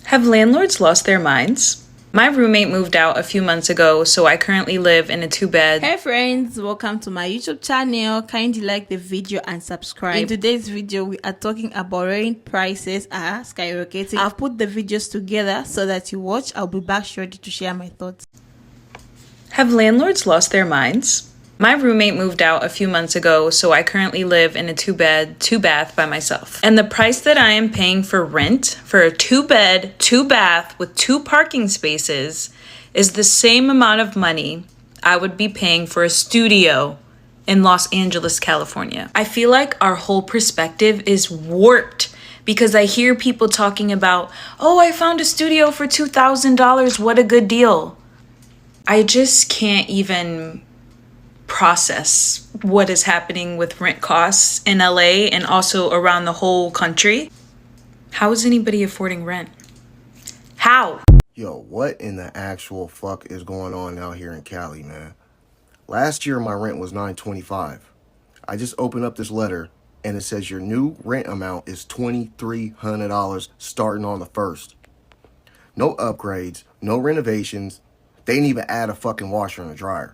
Have landlords lost their minds? My roommate moved out a few months ago, so I currently live in a 2-bed. Hey friends, welcome to my YouTube channel. Kindly like the video and subscribe. In today's video, we are talking about rent prices are skyrocketing. I've put the videos together so that you watch. I'll be back shortly to share my thoughts. Have landlords lost their minds? My roommate moved out a few months ago, so I currently live in a 2-bed, 2-bath by myself. And the price that I am paying for rent for a 2-bed, 2-bath with 2 parking spaces is the same amount of money I would be paying for a studio in Los Angeles, California. I feel like our whole perspective is warped because I hear people talking about, oh, I found a studio for $2,000, what a good deal. I just can't even process what is happening with rent costs in LA and also around the whole country. How is anybody affording rent? How? Yo, what in the actual fuck is going on out here in Cali, man? Last year, my rent was $925. I just opened up this letter, and it says your new rent amount is $2,300 starting on the 1st. No upgrades, no renovations. They didn't even add a fucking washer and a dryer.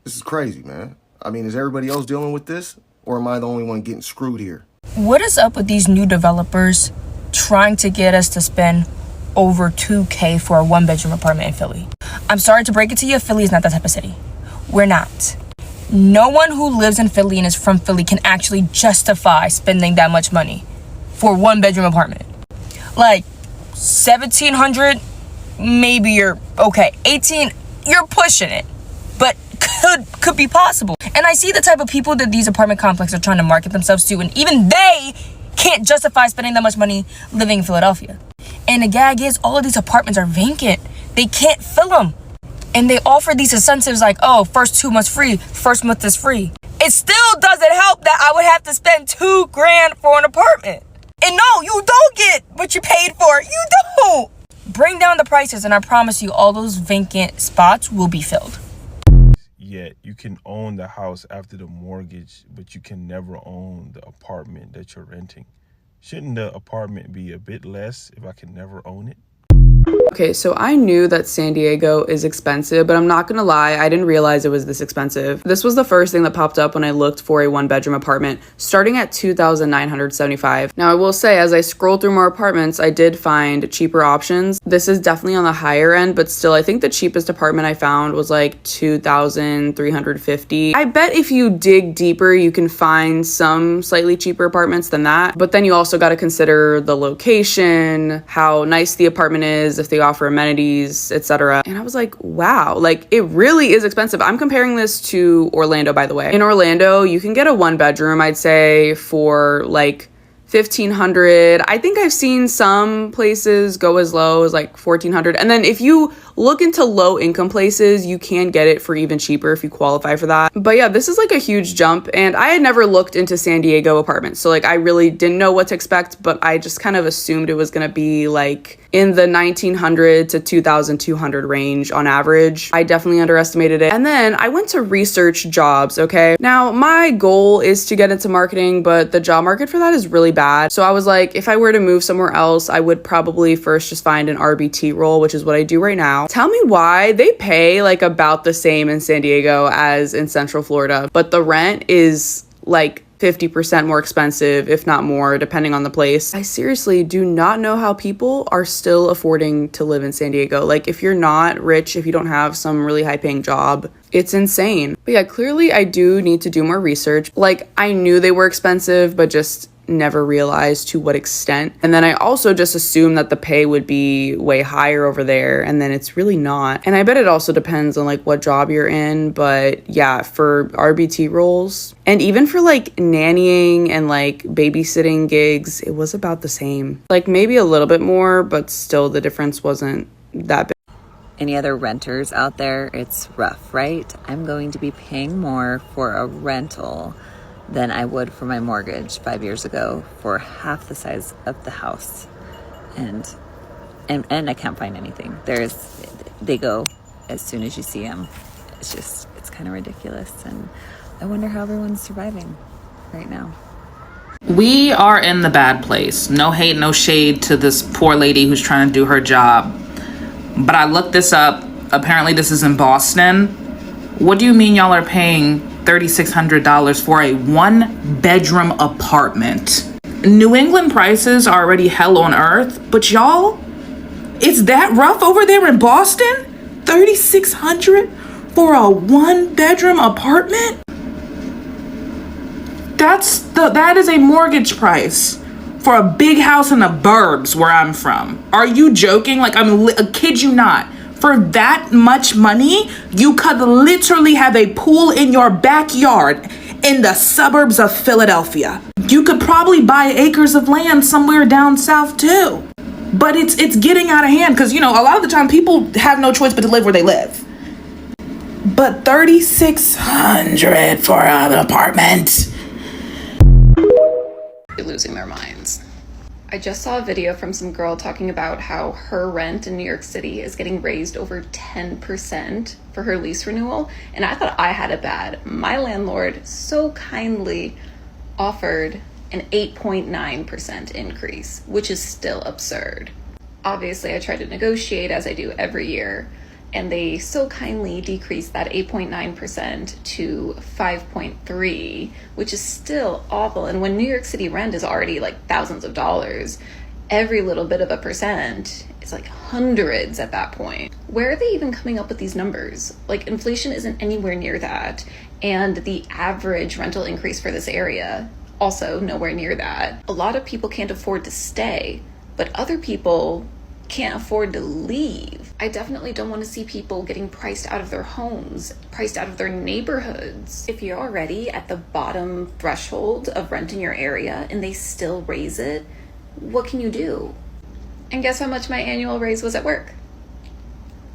This is crazy, man. I mean, is everybody else dealing with this? Or am I the only one getting screwed here? What is up with these new developers trying to get us to spend over $2,000 for a 1-bedroom apartment in Philly? I'm sorry to break it to you, Philly is not that type of city. We're not. No one who lives in Philly and is from Philly can actually justify spending that much money for a 1-bedroom apartment. Like, $1,700, maybe you're okay. $1,800, you're pushing it. But could be possible. And I see the type of people that these apartment complexes are trying to market themselves to, and even they can't justify spending that much money living in Philadelphia. And the gag is, all of these apartments are vacant. They can't fill them. And they offer these incentives like, oh, first 2 months free, first month is free. It still doesn't help that I would have to spend $2,000 for an apartment. And no, you don't get what you paid for. You don't. Bring down the prices, and I promise you all those vacant spots will be filled. Yet you can own the house after the mortgage, but you can never own the apartment that you're renting. Shouldn't the apartment be a bit less if I can never own it? Okay, so I knew that San Diego is expensive, but I'm not gonna lie, I didn't realize it was this expensive. This was the first thing that popped up when I looked for a 1-bedroom apartment, starting at $2,975. Now, I will say, as I scrolled through more apartments, I did find cheaper options. This is definitely on the higher end, but still, I think the cheapest apartment I found was like $2,350. I bet if you dig deeper, you can find some slightly cheaper apartments than that, but then you also gotta consider the location, how nice the apartment is, if they offer amenities, etc. And I was like, wow, like it really is expensive. I'm comparing this to Orlando, by the way. In Orlando, you can get a 1-bedroom, I'd say, for like $1,500. I think I've seen some places go as low as like $1,400. And then if you look into low income places, you can get it for even cheaper if you qualify for that. But yeah, this is like a huge jump, and I had never looked into San Diego apartments, so like I really didn't know what to expect, but I just kind of assumed it was gonna be like in the $1,900 to $2,200 range on average. I definitely underestimated it. And then I went to research jobs, okay? Now, my goal is to get into marketing, but the job market for that is really bad. So I was like, if I were to move somewhere else, I would probably first just find an RBT role, which is what I do right now. Tell me why they pay like about the same in San Diego as in Central Florida, but the rent is like 50% more expensive, if not more, depending on the place. I seriously do not know how people are still affording to live in San Diego. Like, if you're not rich, if you don't have some really high-paying job, it's insane. But yeah, clearly I do need to do more research. Like, I knew they were expensive, but just never realized to what extent. And then I also just assumed that the pay would be way higher over there, and then it's really not. And I bet it also depends on like what job you're in, but yeah, for RBT roles and even for like nannying and like babysitting gigs, it was about the same. Like maybe a little bit more, but still the difference wasn't that big. Any other renters out there, it's rough, right? I'm going to be paying more for a rental than I would for my mortgage 5 years ago for half the size of the house. And I can't find anything. They go as soon as you see them. It's kind of ridiculous. And I wonder how everyone's surviving right now. We are in the bad place. No hate, no shade to this poor lady who's trying to do her job. But I looked this up. Apparently this is in Boston. What do you mean y'all are paying $3,600 for a 1-bedroom apartment? New England prices are already hell on earth, but y'all, it's that rough over there in Boston? $3,600 for a 1-bedroom apartment? That is a mortgage price for a big house in the burbs where I'm from. Are you joking? Like, I kid you not. For that much money, you could literally have a pool in your backyard in the suburbs of Philadelphia. You could probably buy acres of land somewhere down south too. But it's getting out of hand because, you know, a lot of the time people have no choice but to live where they live. But $3,600 for an apartment. Losing their minds. I just saw a video from some girl talking about how her rent in New York City is getting raised over 10% for her lease renewal, and I thought I had it bad. My landlord so kindly offered an 8.9% increase, which is still absurd. Obviously, I try to negotiate as I do every year, and they so kindly decreased that 8.9% to 5.3%, which is still awful. And when New York City rent is already like thousands of dollars, every little bit of a percent is like hundreds at that point. Where are they even coming up with these numbers? Like, inflation isn't anywhere near that. And the average rental increase for this area, also nowhere near that. A lot of people can't afford to stay, but other people can't afford to leave. I definitely don't want to see people getting priced out of their homes, priced out of their neighborhoods. If you're already at the bottom threshold of rent in your area and they still raise it, what can you do? And guess how much my annual raise was at work?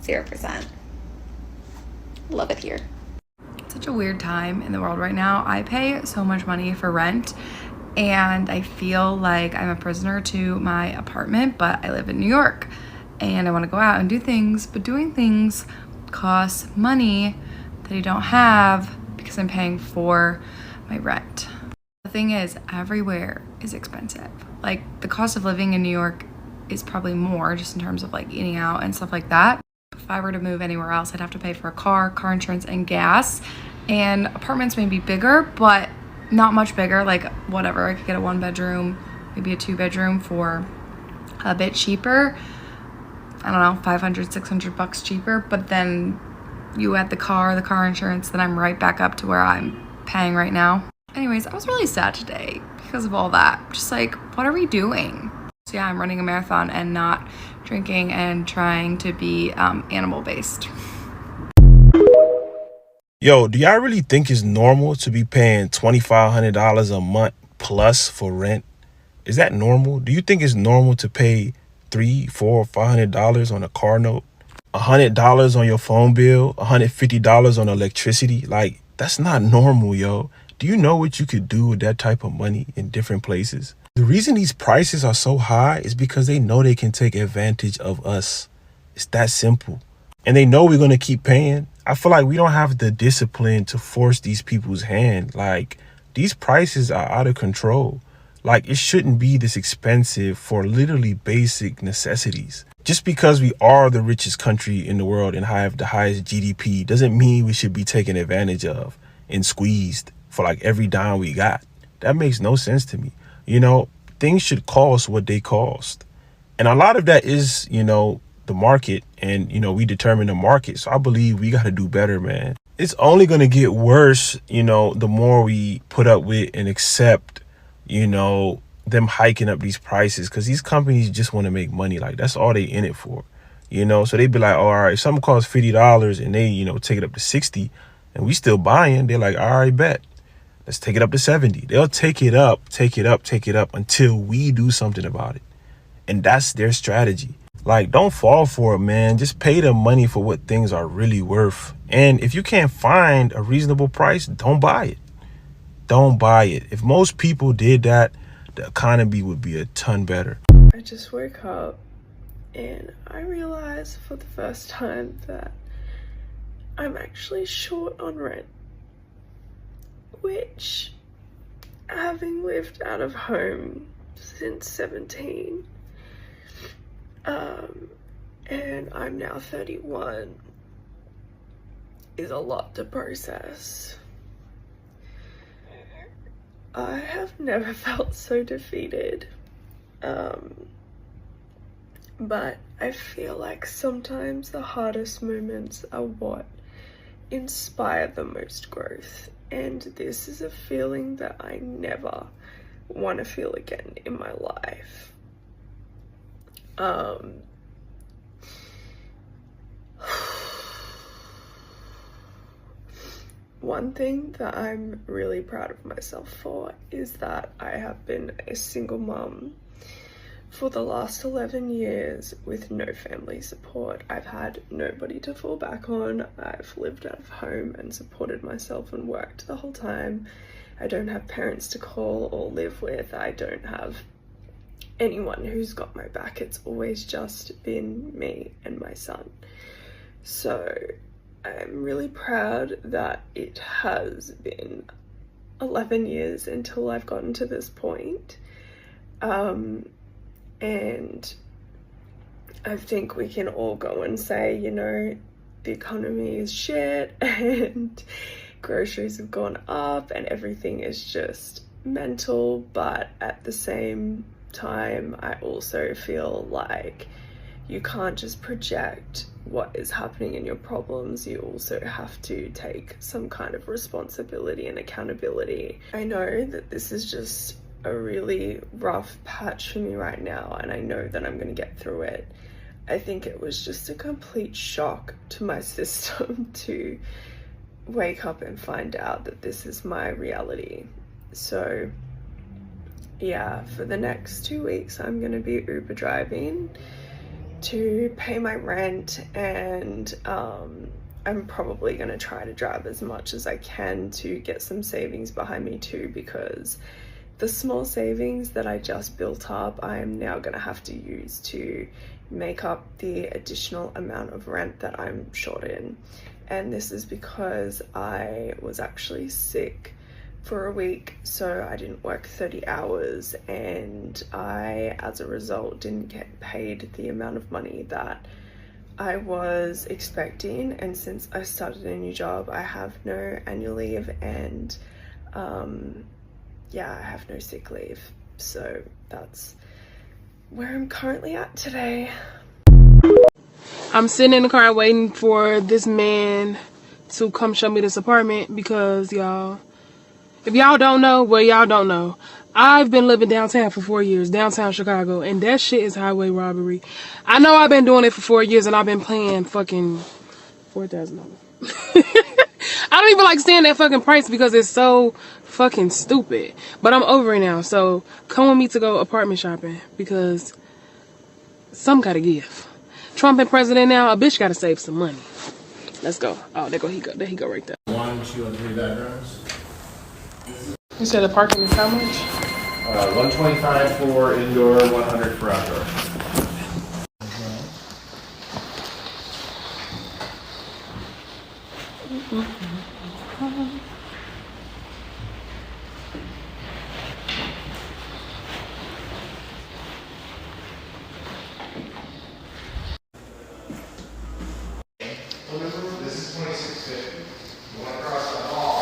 0%. Love it here. Such a weird time in the world right now. I pay so much money for rent and I feel like I'm a prisoner to my apartment, but I live in New York and I want to go out and do things, but doing things costs money that I don't have because I'm paying for my rent. The thing is, everywhere is expensive. Like, the cost of living in New York is probably more just in terms of like eating out and stuff like that. If I were to move anywhere else, I'd have to pay for a car insurance, and gas. And apartments may be bigger, but not much bigger. Like, whatever, I could get a 1-bedroom, maybe a 2-bedroom for a bit cheaper. I don't know, $500, $600 cheaper. But then you add the car insurance, then I'm right back up to where I'm paying right now. Anyways, I was really sad today because of all that. Just like, what are we doing? So yeah, I'm running a marathon and not drinking and trying to be animal-based. Yo, do y'all really think it's normal to be paying $2,500 a month plus for rent? Is that normal? Do you think it's normal to pay $300, $400, $500 on a car note? $100 on your phone bill? $150 on electricity? Like, that's not normal, yo. Do you know what you could do with that type of money in different places? The reason these prices are so high is because they know they can take advantage of us. It's that simple. And they know we're going to keep paying. I feel like we don't have the discipline to force these people's hand. Like, these prices are out of control. Like, it shouldn't be this expensive for literally basic necessities. Just because we are the richest country in the world and have the highest GDP doesn't mean we should be taken advantage of and squeezed for like every dime we got. That makes no sense to me. You know, things should cost what they cost. And a lot of that is, you know, the market, and you know, we determine the market. So I believe we got to do better, man. It's only going to get worse, you know, the more we put up with and accept, you know, them hiking up these prices, because these companies just want to make money. Like, that's all they in it for, you know. So they'd be like, oh, all right, if something costs $50 and they, you know, take it up to 60 and we still buying, they're like, all right, bet, let's take it up to 70. They'll take it up until we do something about it. And that's their strategy. Like, don't fall for it, man. Just pay the money for what things are really worth. And if you can't find a reasonable price, don't buy it. Don't buy it. If most people did that, the economy would be a ton better. I just woke up and I realized for the first time that I'm actually short on rent, which having lived out of home since 17, and I'm now 31, is a lot to process. I have never felt so defeated, but I feel like sometimes the hardest moments are what inspire the most growth, and this is a feeling that I never want to feel again in my life. One thing that I'm really proud of myself for is that I have been a single mum for the last 11 years with no family support. I've had nobody to fall back on. I've lived out of home and supported myself and worked the whole time. I don't have parents to call or live with. I don't have anyone who's got my back. It's always just been me and my son. So I'm really proud that it has been 11 years until I've gotten to this point. And I think we can all go and say, you know, the economy is shit and groceries have gone up and everything is just mental, but at the same time, I also feel like you can't just project what is happening in your problems. You also have to take some kind of responsibility and accountability. I know that this is just a really rough patch for me right now, and I know that I'm going to get through it. I think it was just a complete shock to my system to wake up and find out that this is my reality. So yeah, for the next 2 weeks I'm going to be Uber driving to pay my rent, and I'm probably going to try to drive as much as I can to get some savings behind me too, because the small savings that I just built up, I am now going to have to use to make up the additional amount of rent that I'm short in. And this is because I was actually sick for a week, so I didn't work 30 hours, and I, as a result, didn't get paid the amount of money that I was expecting. And since I started a new job, I have no annual leave, and yeah, I have no sick leave. So that's where I'm currently at today. I'm sitting in the car waiting for this man to come show me this apartment because, y'all, if y'all don't know, well, y'all don't know. I've been living downtown for 4 years, downtown Chicago, and that shit is highway robbery. I know I've been doing it for 4 years, and I've been paying fucking $4,000. I don't even like saying that fucking price because it's so fucking stupid. But I'm over it now, so come with me to go apartment shopping because some gotta give. Trump and president now, a bitch gotta save some money. Let's go. Oh, there he go right there. 1, 2, and 3 bedrooms. You said the parking is how much? 125 for indoor, 100 for outdoor. This is 2650. You want to cross the hall.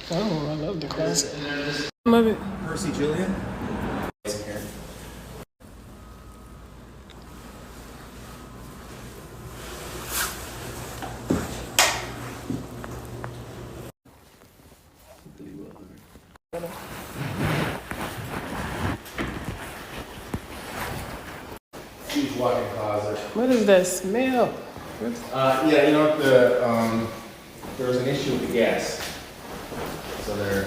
Oh, I love the closet. Love it. Percy Julian. Huge walk-in closet. What is that smell? Yeah, you know there was an issue with the gas, so there.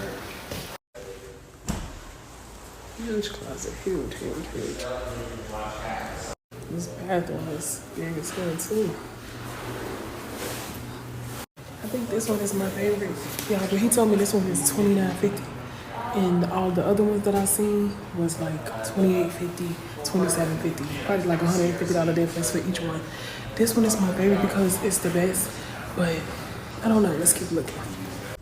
Huge closet, huge. This bathroom is big as hell too. I think this one is my favorite. Yeah, but he told me this one is $29.50. And all the other ones that I seen was like $28.50, $27.50. Probably like $150 difference for each one. This one is my favorite because it's the best. but I don't know. Let's keep looking.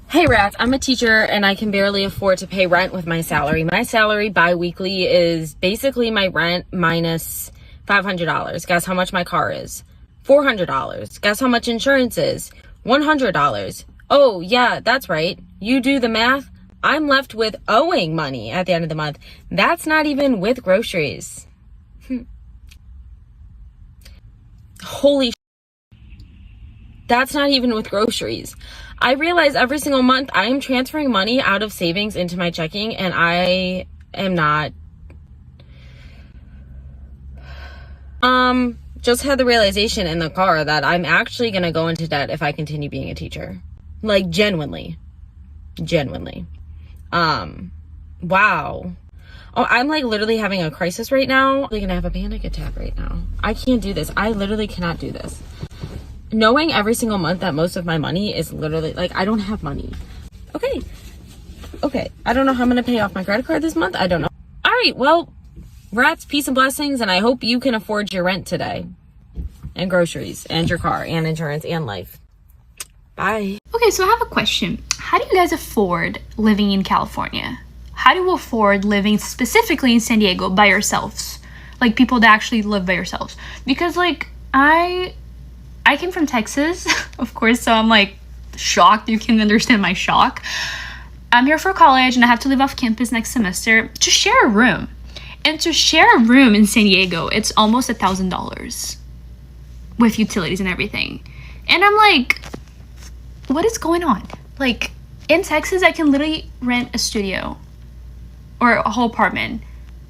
Hey Rats, I'm a teacher and I can barely afford to pay rent with my salary. My salary bi-weekly is basically my rent minus $500. Guess how much my car is? $400. Guess how much insurance is? $100. Oh yeah, that's right. You do the math. I'm left with owing money at the end of the month. That's not even with groceries. Holy that's not even with groceries. I realize every single month I am transferring money out of savings into my checking and I am not. Just had the realization in the car that I'm actually gonna go into debt if I continue being a teacher. Like genuinely. Wow. Oh, I'm like literally having a crisis right now. I'm gonna have a panic attack right now. I can't do this. I literally cannot do this. Knowing every single month that most of my money is literally like I don't have money. Okay, I don't know how I'm gonna pay off my credit card this month. I don't know. All right, well, Rats, peace and blessings, and I hope you can afford your rent today and groceries and your car and insurance and life. Bye. Okay, so I have a question. How do you guys afford living in California? How do you afford living specifically in San Diego by yourselves? Like people that actually live by yourselves? Because like I came from Texas, of course, so I'm like shocked. You can understand my shock. I'm here for college and I have to live off campus next semester to share a room. And to share a room in San Diego, it's almost $1,000 with utilities and everything. And I'm like, what is going on? Like in Texas, I can literally rent a studio or a whole apartment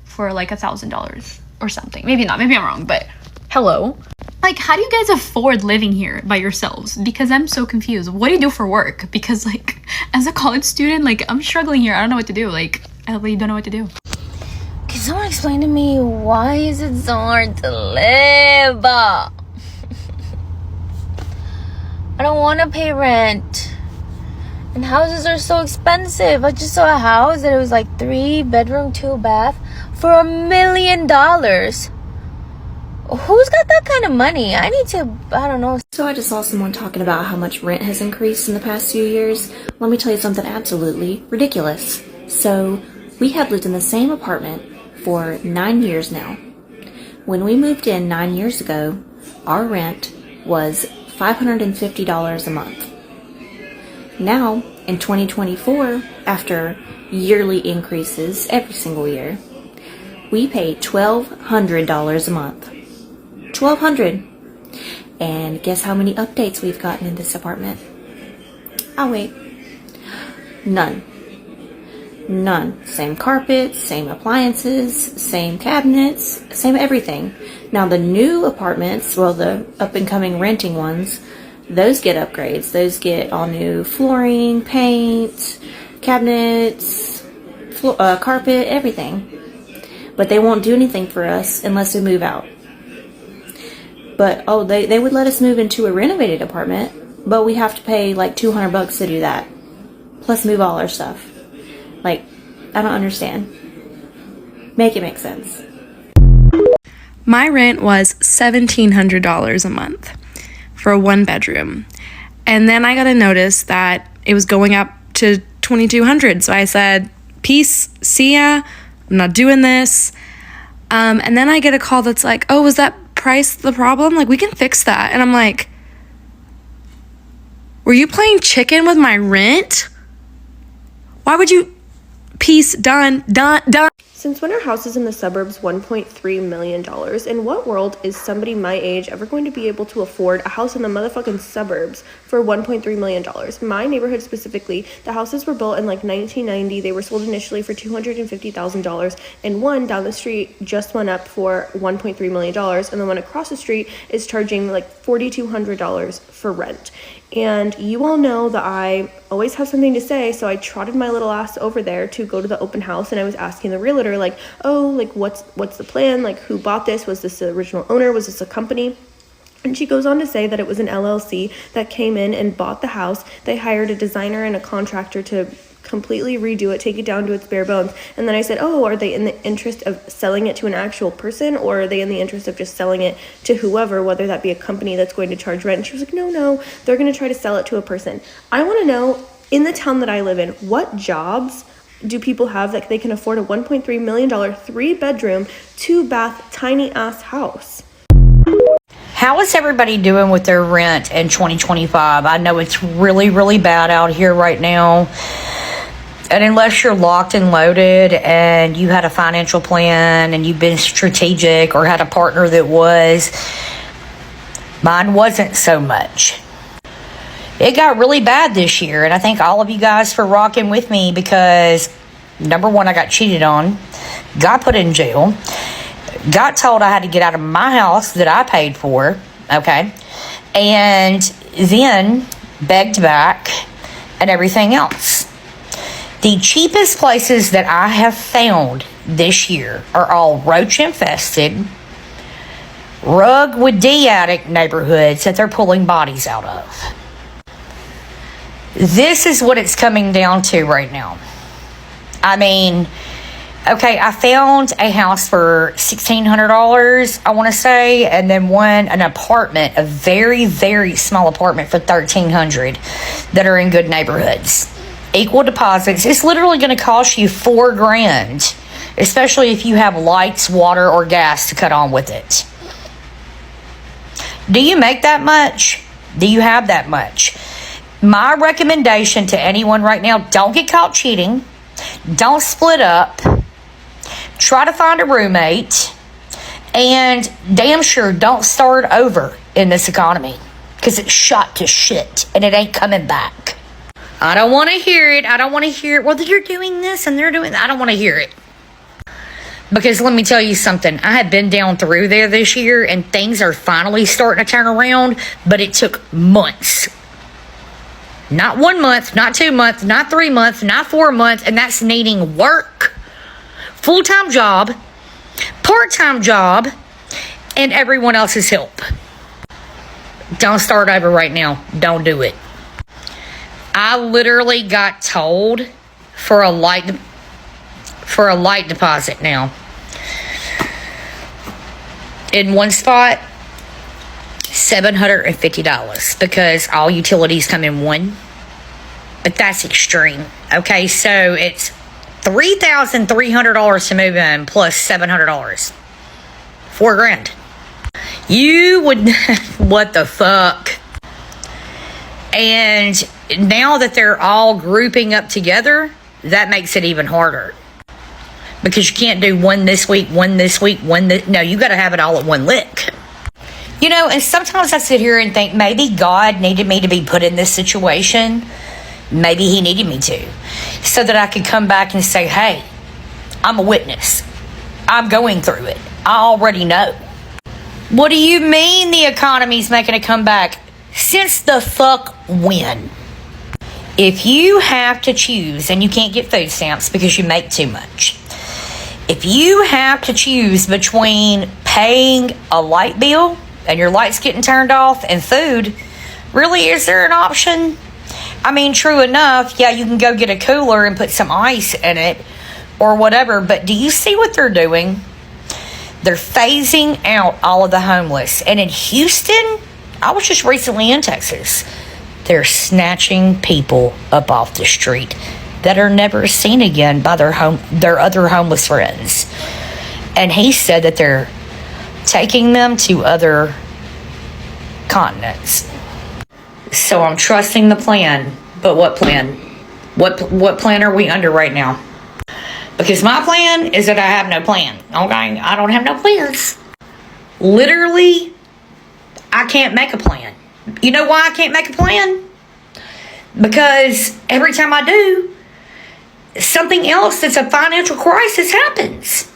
for like $1,000 or something. Maybe not, maybe I'm wrong, but hello. Like, how do you guys afford living here by yourselves? Because I'm so confused. What do you do for work? Because like, as a college student, like I'm struggling here. I don't know what to do. Like, I really don't know what to do. Can someone explain to me why is it so hard to live? I don't want to pay rent. And houses are so expensive. I just saw a house that it was like 3-bedroom, 2-bath for $1 million. Who's got that kind of money? I need to, I don't know. So I just saw someone talking about how much rent has increased in the past few years. Let me tell you something absolutely ridiculous. So we have lived in the same apartment for 9 years now. When we moved in 9 years ago, our rent was $550 a month. Now, in 2024, after yearly increases every single year, we pay $1,200 a month. $1,200. And guess how many updates we've gotten in this apartment? Oh wait, none. Same carpets, same appliances, same cabinets, same everything. Now the new apartments, well, the up and coming renting ones, those get upgrades. Those get all new flooring, paint, cabinets, carpet, everything. But they won't do anything for us unless we move out. But oh, they would let us move into a renovated apartment, but we have to pay like $200 to do that, plus move all our stuff. Like, I don't understand. Make it make sense. My rent was $1,700 a month for a 1-bedroom. And then I got a notice that it was going up to $2,200. So I said, peace, see ya, I'm not doing this. And then I get a call that's like, oh, was that price the problem? Like, we can fix that. And I'm like, were you playing chicken with my rent? Why would you? Peace, done. Since when are houses in the suburbs $1.3 million? In what world is somebody my age ever going to be able to afford a house in the motherfucking suburbs for $1.3 million? My neighborhood specifically, the houses were built in like 1990. They were sold initially for $250,000, and one down the street just went up for $1.3 million, and the one across the street is charging like $4,200 for rent. And you all know that I always have something to say, so I trotted my little ass over there to go to the open house, and I was asking the realtor, like, oh, like, what's the plan? Like, who bought this? Was this the original owner? Was this a company? And she goes on to say that it was an LLC that came in and bought the house. They hired a designer and a contractor to completely redo it, take it down to its bare bones. And then I said, oh, are they in the interest of selling it to an actual person, or are they in the interest of just selling it to whoever, whether that be a company that's going to charge rent? And she was like, no, they're going to try to sell it to a person. I want to know, in the town that I live in, what jobs do people have that they can afford a $1.3 million 3-bedroom 2-bath tiny ass house? How is everybody doing with their rent in 2025? I know it's really, really bad out here right now. And unless you're locked and loaded and you had a financial plan and you've been strategic or had a partner that was, mine wasn't so much. It got really bad this year, and I thank all of you guys for rocking with me because, number one, I got cheated on, got put in jail, got told I had to get out of my house that I paid for, okay, and then begged back and everything else. The cheapest places that I have found this year are all roach infested, rug with D addict neighborhoods that they're pulling bodies out of. This is what it's coming down to right now. I mean, okay, I found a house for $1,600, I want to say, and then an apartment, a very, very small apartment for $1,300 that are in good neighborhoods. Equal deposits. It's literally going to cost you $4,000, especially if you have lights, water, or gas to cut on with it. Do you make that much? Do you have that much? My recommendation to anyone right now, don't get caught cheating. Don't split up. Try to find a roommate. And damn sure don't start over in this economy, because it's shot to shit and it ain't coming back. I don't want to hear it. Well, you're doing this and they're doing that. I don't want to hear it. Because let me tell you something. I have been down through there this year and things are finally starting to turn around, but it took months. Not 1 month, not 2 months, not 3 months, not 4 months, and that's needing work, full-time job, part-time job, and everyone else's help. Don't start over right now. Don't do it. I literally got told for a light deposit now. In one spot, $750 because all utilities come in one. But that's extreme. Okay, so it's $3,300 to move in plus $700. $4,000. You would, what the fuck? And now that they're all grouping up together, that makes it even harder. Because you can't do one this week, no, you got to have it all at one lick. You know, and sometimes I sit here and think maybe God needed me to be put in this situation. Maybe he needed me to. So that I could come back and say, hey, I'm a witness. I'm going through it. I already know. What do you mean the economy's making a comeback? Since the fuck when? If you have to choose, and you can't get food stamps because you make too much. If you have to choose between paying a light bill and your light's getting turned off and food, really, is there an option? I mean, true enough, yeah, you can go get a cooler and put some ice in it or whatever, but do you see what they're doing? They're phasing out all of the homeless. And in Houston, I was just recently in Texas, they're snatching people up off the street that are never seen again by their other homeless friends. And he said that they're taking them to other continents. So I'm trusting the plan. But what plan? What plan are we under right now? Because my plan is that I have no plan. Okay? I don't have no plans. Literally, I can't make a plan. You know why I can't make a plan? Because every time I do, something else that's a financial crisis happens.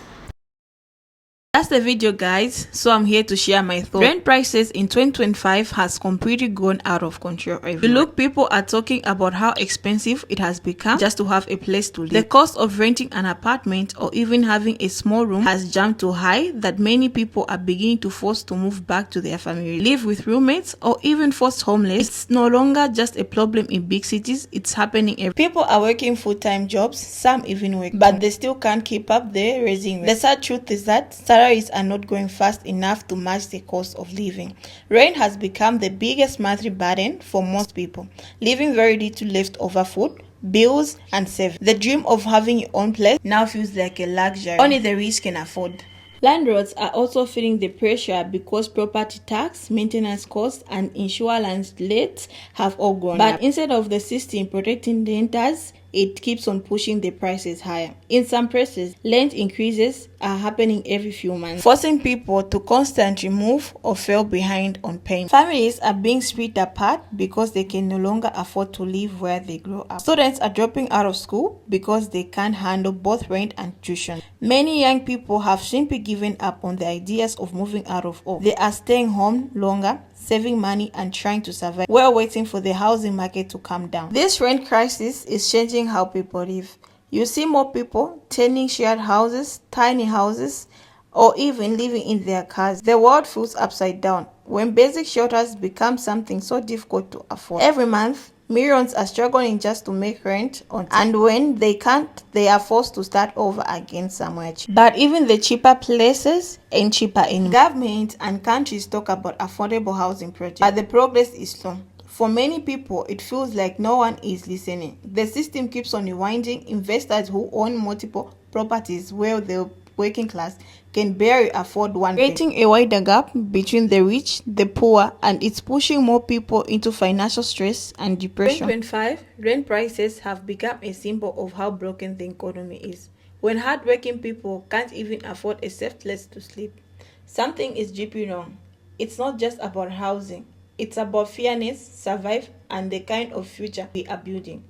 That's the video, guys. So I'm here to share my thoughts. Rent prices in 2025 has completely gone out of control everywhere. Look, people are talking about how expensive it has become just to have a place to live. The cost of renting an apartment or even having a small room has jumped so high that many people are beginning to force to move back to their family, live with roommates, or even forced homeless. It's no longer just a problem in big cities, it's happening everywhere. People are working full-time jobs, some even work, but they still can't keep up their raising rent. The sad truth is that salaries are not growing fast enough to match the cost of living. Rent has become the biggest monthly burden for most people, leaving very little left over food, bills, and savings. The dream of having your own place now feels like a luxury only the rich can afford. Landlords are also feeling the pressure because property tax, maintenance costs, and insurance rates have all gone up. But instead of the system protecting renters, it keeps on pushing the prices higher. In some places, rent increases are happening every few months, forcing people to constantly move or fall behind on paying. Families are being split apart because they can no longer afford to live where they grow up. Students are dropping out of school because they can't handle both rent and tuition. Many young people have simply given up on the ideas of moving out of home. They are staying home longer, saving money and trying to survive while waiting for the housing market to calm down. This rent crisis is changing how people live. You see more people turning shared houses, tiny houses, or even living in their cars. The world feels upside down when basic shelters become something so difficult to afford. Every month, millions are struggling just to make rent on time. And when they can't, they are forced to start over again somewhere cheap. But even the cheaper places ain't cheaper anymore. Government and countries talk about affordable housing projects, but the progress is slow. For many people, it feels like no one is listening. The system keeps on rewinding investors who own multiple properties where the working class can barely afford one, creating a wider gap between the rich, the poor, and it's pushing more people into financial stress and depression. In 2025, rent prices have become a symbol of how broken the economy is. When hardworking people can't even afford a safe place to sleep, something is deeply wrong. It's not just about housing. It's about fairness, survive, and the kind of future we are building.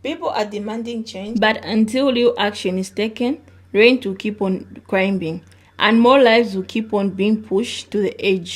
People are demanding change, but until real action is taken, rent will keep on climbing, and more lives will keep on being pushed to the edge.